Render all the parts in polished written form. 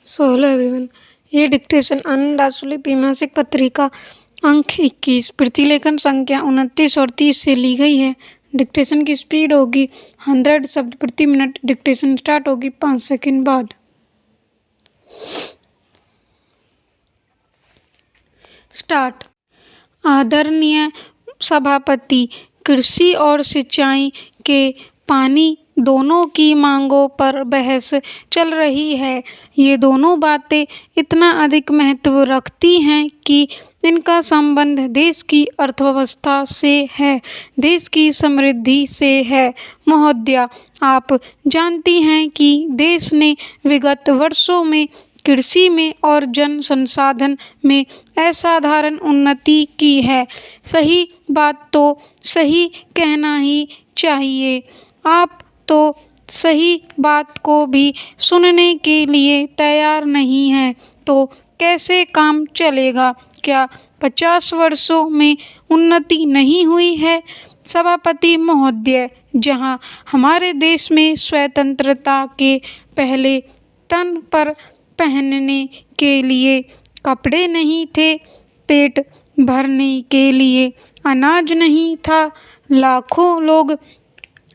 So hello everyone. ये dictation आनंद आंचलिक द्विमासिक पत्रिका अंक 21 प्रतिलेखन संख्या 29 और 30 से ली गई है। डिक्टेशन की स्पीड होगी 100 शब्द प्रति मिनट। डिक्टेशन स्टार्ट होगी 5 सेकंड बाद। स्टार्ट। आदरणीय सभापति, कृषि और सिंचाई के पानी दोनों की मांगों पर बहस चल रही है। ये दोनों बातें इतना अधिक महत्व रखती हैं कि इनका संबंध देश की अर्थव्यवस्था से है, देश की समृद्धि से है। महोदया, आप जानती हैं कि देश ने विगत वर्षों में कृषि में और जन संसाधन में असाधारण उन्नति की है। सही बात तो सही कहना ही चाहिए। आप तो सही बात को भी सुनने के लिए तैयार नहीं हैं, तो कैसे काम चलेगा? क्या 50 वर्षों में उन्नति नहीं हुई है? सभापति महोदय, जहां हमारे देश में स्वतंत्रता के पहले तन पर पहनने के लिए कपड़े नहीं थे, पेट भरने के लिए अनाज नहीं था, लाखों लोग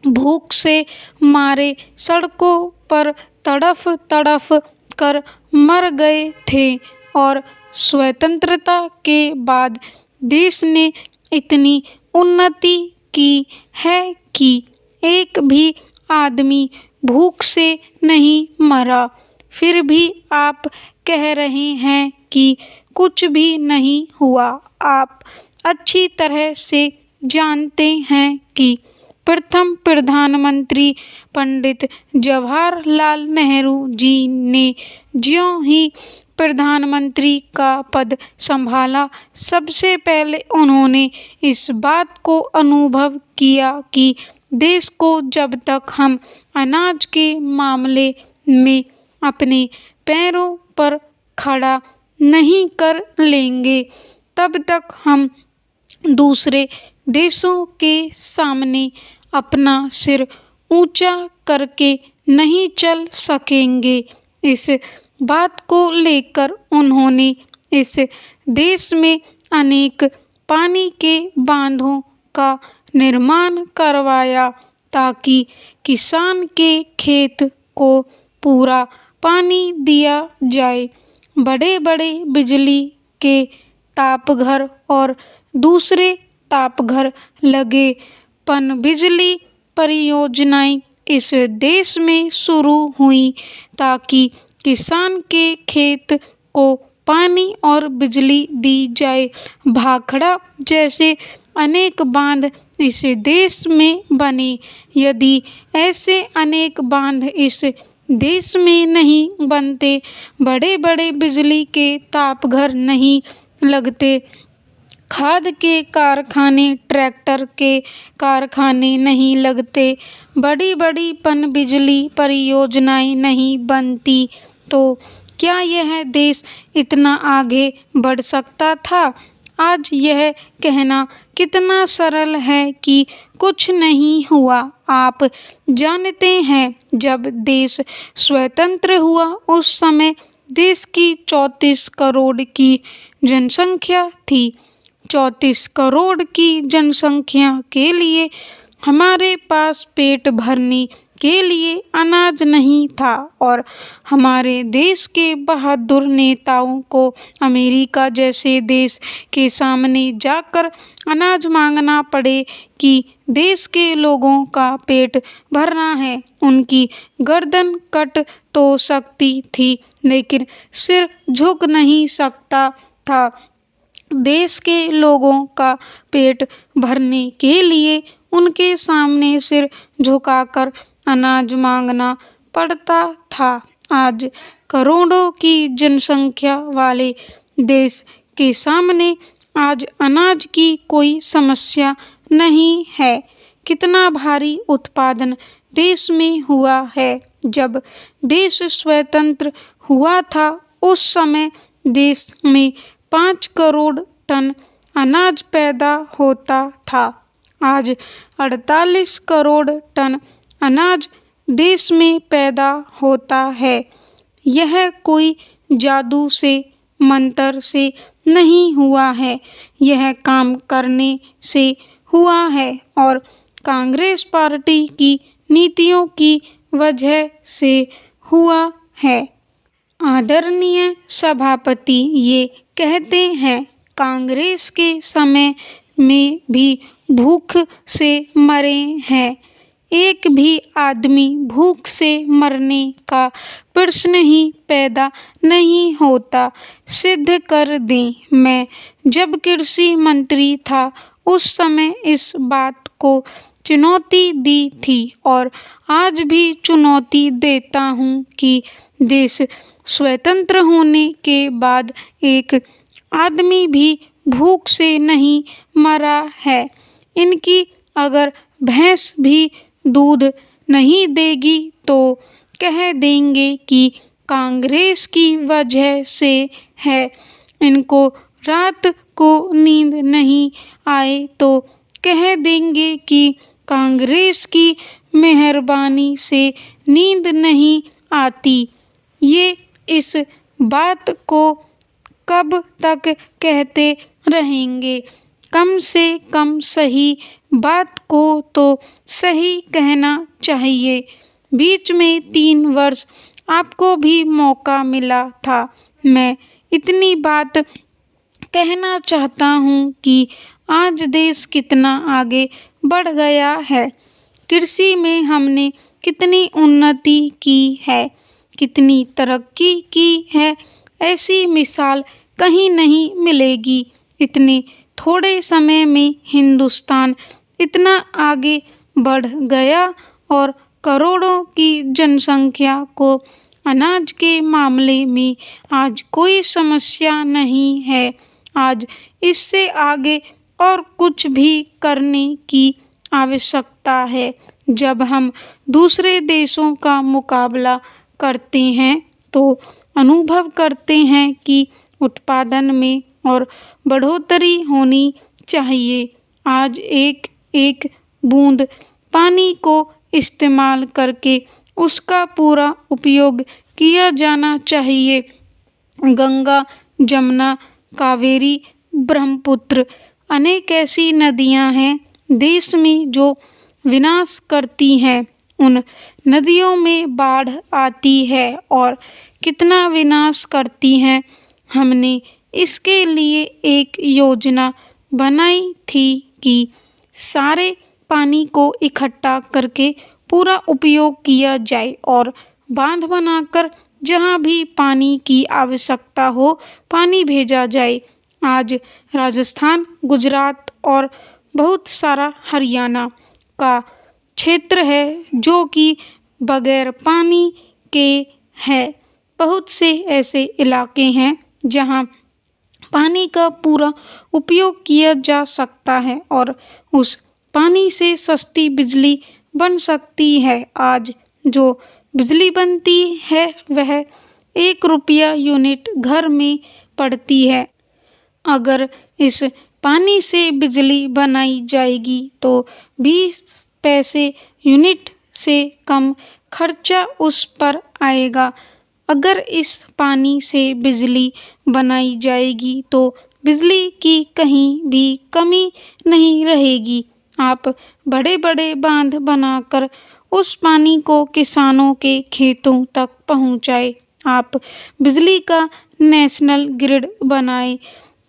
भूख से मारे सड़कों पर तड़फ तड़फ कर मर गए थे, और स्वतंत्रता के बाद देश ने इतनी उन्नति की है कि एक भी आदमी भूख से नहीं मरा। फिर भी आप कह रहे हैं कि कुछ भी नहीं हुआ। आप अच्छी तरह से जानते हैं कि प्रथम प्रधानमंत्री पंडित जवाहरलाल नेहरू जी ने ज्यों ही प्रधानमंत्री का पद संभाला, सबसे पहले उन्होंने इस बात को अनुभव किया कि देश को जब तक हम अनाज के मामले में अपने पैरों पर खड़ा नहीं कर लेंगे, तब तक हम दूसरे देशों के सामने अपना सिर ऊंचा करके नहीं चल सकेंगे। इस बात को लेकर उन्होंने इस देश में अनेक पानी के बांधों का निर्माण करवाया, ताकि किसान के खेत को पूरा पानी दिया जाए। बड़े बड़े बिजली के तापघर और दूसरे तापघर लगे पनबिजली परियोजनाएं इस देश में शुरू हुई, ताकि किसान के खेत को पानी और बिजली दी जाए। भाखड़ा जैसे अनेक बांध इस देश में बने। यदि ऐसे अनेक बांध इस देश में नहीं बनते, बड़े बड़े बिजली के तापघर नहीं लगते, खाद के कारखाने, ट्रैक्टर के कारखाने नहीं लगते, बड़ी बड़ी पनबिजली परियोजनाएं नहीं बनती, तो क्या यह देश इतना आगे बढ़ सकता था? आज यह कहना कितना सरल है कि कुछ नहीं हुआ। आप जानते हैं, जब देश स्वतंत्र हुआ उस समय देश की 34 करोड़ की जनसंख्या थी। 34 करोड़ की जनसंख्या के लिए हमारे पास पेट भरने के लिए अनाज नहीं था, और हमारे देश के बहादुर नेताओं को अमेरिका जैसे देश के सामने जाकर अनाज मांगना पड़े कि देश के लोगों का पेट भरना है। उनकी गर्दन कट तो सकती थी, लेकिन सिर झुक नहीं सकता था। देश के लोगों का पेट भरने के लिए उनके सामने सिर झुकाकर अनाज मांगना पड़ता था। आज करोड़ों की जनसंख्या वाले देश के सामने आज अनाज की कोई समस्या नहीं है। कितना भारी उत्पादन देश में हुआ है। जब देश स्वतंत्र हुआ था उस समय देश में 5 करोड़ टन अनाज पैदा होता था। आज 48 करोड़ टन अनाज देश में पैदा होता है। यह कोई जादू से, मंत्र से नहीं हुआ है, यह काम करने से हुआ है और कांग्रेस पार्टी की नीतियों की वजह से हुआ है। आदरणीय सभापति, ये कहते हैं, कांग्रेस के समय में भी भूख से मरे हैं। एक भी आदमी भूख से मरने का प्रश्न ही पैदा नहीं होता। सिद्ध कर दें। मैं जब कृषि मंत्री था उस समय इस बात को चुनौती दी थी और आज भी चुनौती देता हूँ कि देश स्वतंत्र होने के बाद एक आदमी भी भूख से नहीं मरा है। इनकी अगर भैंस भी दूध नहीं देगी तो कह देंगे कि कांग्रेस की वजह से है। इनको रात को नींद नहीं आए तो कह देंगे कि कांग्रेस की मेहरबानी से नींद नहीं आती। ये इस बात को कब तक कहते रहेंगे? कम से कम सही बात को तो सही कहना चाहिए। बीच में 3 वर्ष आपको भी मौका मिला था। मैं इतनी बात कहना चाहता हूँ कि आज देश कितना आगे बढ़ गया है। कृषि में हमने कितनी उन्नति की है, कितनी तरक्की की है, ऐसी मिसाल कहीं नहीं मिलेगी। इतने थोड़े समय में हिंदुस्तान इतना आगे बढ़ गया और करोड़ों की जनसंख्या को अनाज के मामले में आज कोई समस्या नहीं है। आज इससे आगे और कुछ भी करने की आवश्यकता है। जब हम दूसरे देशों का मुकाबला करते हैं तो अनुभव करते हैं कि उत्पादन में और बढ़ोतरी होनी चाहिए। आज एक एक बूंद पानी को इस्तेमाल करके उसका पूरा उपयोग किया जाना चाहिए। गंगा, जमुना, कावेरी, ब्रह्मपुत्र अनेक ऐसी नदियां हैं देश में जो विनाश करती हैं। उन नदियों में बाढ़ आती है और कितना विनाश करती हैं। हमने इसके लिए एक योजना बनाई थी कि सारे पानी को इकट्ठा करके पूरा उपयोग किया जाए और बांध बनाकर जहाँ भी पानी की आवश्यकता हो पानी भेजा जाए। आज राजस्थान, गुजरात और बहुत सारा हरियाणा का क्षेत्र है जो कि बगैर पानी के है। बहुत से ऐसे इलाके हैं जहाँ पानी का पूरा उपयोग किया जा सकता है और उस पानी से सस्ती बिजली बन सकती है। आज जो बिजली बनती है वह 1 रुपया यूनिट घर में पड़ती है। अगर इस पानी से बिजली बनाई जाएगी तो 20 पैसे यूनिट से कम खर्चा उस पर आएगा। अगर इस पानी से बिजली बनाई जाएगी तो बिजली की कहीं भी कमी नहीं रहेगी। आप बड़े बड़े बांध बनाकर उस पानी को किसानों के खेतों तक पहुँचाए। आप बिजली का नेशनल ग्रिड बनाए।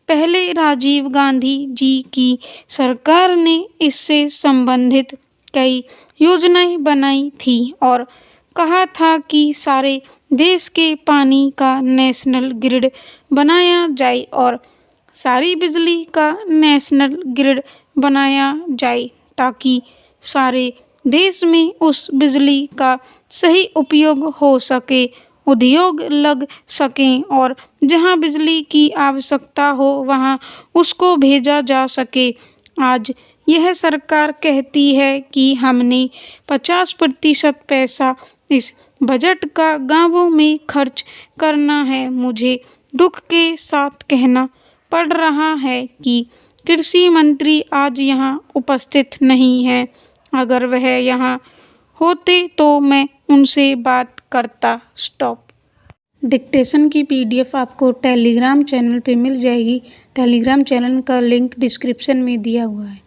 पहले राजीव गांधी जी की सरकार ने इससे संबंधित कई योजनाएं बनाई थी और कहा था कि सारे देश के पानी का नेशनल ग्रिड बनाया जाए और सारी बिजली का नेशनल ग्रिड बनाया जाए ताकि सारे देश में उस बिजली का सही उपयोग हो सके, उद्योग लग सकें और जहां बिजली की आवश्यकता हो वहां उसको भेजा जा सके। आज यह सरकार कहती है कि हमने 50% पैसा इस बजट का गांवों में खर्च करना है। मुझे दुख के साथ कहना पड़ रहा है कि कृषि मंत्री आज यहाँ उपस्थित नहीं हैं। अगर वह यहाँ होते तो मैं उनसे बात करता। स्टॉप। डिक्टेशन की PDF आपको टेलीग्राम चैनल पे मिल जाएगी। टेलीग्राम चैनल का लिंक डिस्क्रिप्शन में दिया हुआ है।